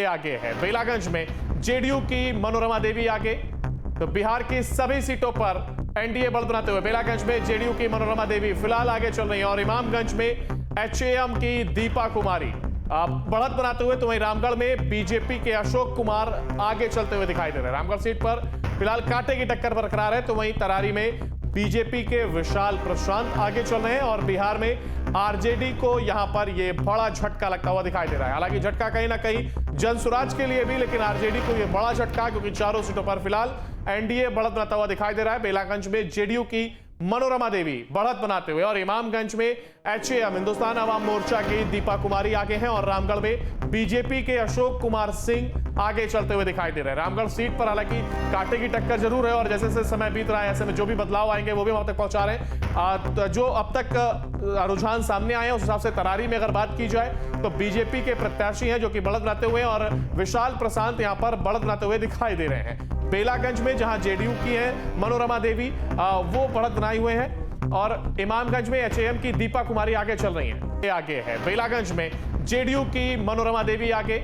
आगे है। बेलागंज में जेडीयू की मनोरमा देवी आगे। तो बिहार की सभी सीटों पर एनडीए बढ़त बनाते हुए बेलागंज में जेडीयू की मनोरमा देवी फिलहाल आगे चल रही है और इमामगंज में एचएएम की दीपा कुमारी बढ़त बनाते हुए, तो वहीं रामगढ़ में बीजेपी के अशोक कुमार आगे चलते हुए दिखाई दे रहे हैं। रामगढ़ सीट पर फिलहाल कांटे की टक्कर बरकरार है, तो वहीं तरारी में बीजेपी के विशाल प्रशांत आगे चल रहे हैं और बिहार में आरजेडी को यहां पर यह बड़ा झटका लगता हुआ दिखाई दे रहा है। हालांकि झटका कहीं ना कहीं जनसुराज के लिए भी, लेकिन आरजेडी को यह बड़ा झटका, क्योंकि चारों सीटों पर फिलहाल एनडीए बढ़त बनाता हुआ दिखाई दे रहा है। बेलागंज में जेडीयू की मनोरमा देवी बढ़त बनाते हुए और इमामगंज में एचएएम हिंदुस्तान अवाम मोर्चा की दीपा कुमारी आगे हैं और रामगढ़ में बीजेपी के अशोक कुमार सिंह आगे चलते हुए दिखाई दे रहे हैं। रामगढ़ सीट पर हालांकि कांटे की टक्कर जरूर है और जैसे जैसे समय बीत रहा है ऐसे में जो भी बदलाव आएंगे वो भी वहां तक पहुंचा रहे हैं। तो जो अब तक रुझान सामने आए हैं उस हिसाब से तरारी में अगर बात की जाए तो बीजेपी के प्रत्याशी हैं जो कि बढ़त बनाते हुए और विशाल प्रशांत यहां पर बढ़त बनाते हुए दिखाई दे रहे हैं। बेलागंज में जहां जेडीयू की है मनोरमा देवी, वो बढ़त बनाए हुए हैं और इमामगंज में एचएएम की दीपा कुमारी आगे चल रही हैं। आगे है बेलागंज में जेडीयू की मनोरमा देवी आगे।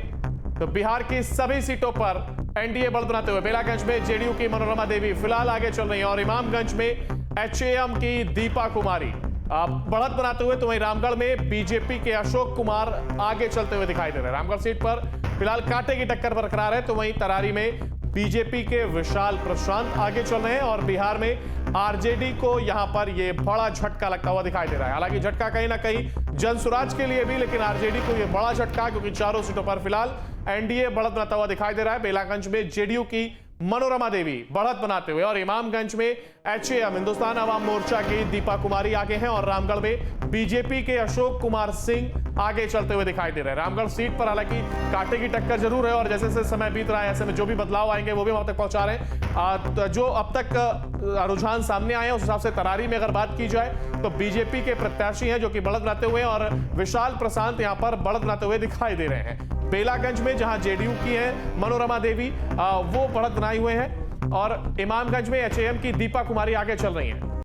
तो बिहार की सभी सीटों पर एनडीए बढ़त बनाते हुए बेलागंज में जेडीयू की मनोरमा देवी फिलहाल आगे चल रही है और इमामगंज में एचएएम की दीपा कुमारी बढ़त बनाते हुए, तो वहीं रामगढ़ में बीजेपी के अशोक कुमार आगे चलते हुए दिखाई दे रहे हैं। रामगढ़ सीट पर फिलहाल कांटे की टक्कर बरकरार है, तो वहीं तरारी में बीजेपी के विशाल प्रशांत आगे चल रहे हैं और बिहार में आरजेडी को यहां पर यह बड़ा झटका लगता हुआ दिखाई दे रहा है। हालांकि झटका कहीं ना कहीं जनसुराज के लिए भी, लेकिन आरजेडी को यह बड़ा झटका, क्योंकि चारों सीटों पर फिलहाल एनडीए बढ़त बनाता हुआ दिखाई दे रहा है। बेलागंज में जेडीयू की मनोरमा देवी बढ़त बनाते हुए और इमामगंज में एचएएम हिंदुस्तान अवाम मोर्चा की दीपा कुमारी आगे हैं और रामगढ़ में बीजेपी के अशोक कुमार सिंह आगे चलते हुए दिखाई दे रहे हैं। रामगढ़ सीट पर हालांकि कांटे की टक्कर जरूर है और जैसे जैसे समय बीत रहा है ऐसे में जो भी बदलाव आएंगे वो भी वहां तक पहुंचा रहे हैं। तो जो अब तक रुझान सामने आए हैं उस हिसाब से तरारी में अगर बात की जाए तो बीजेपी के प्रत्याशी हैं जो कि बढ़त बनाते हुए और विशाल प्रशांत यहां पर बढ़त बनाते हुए दिखाई दे रहे हैं। बेलागंज में जहां जेडीयू की है मनोरमा देवी, वो बढ़त बनाए हुए हैं और इमामगंज में एचएएम की दीपा कुमारी आगे चल रही हैं।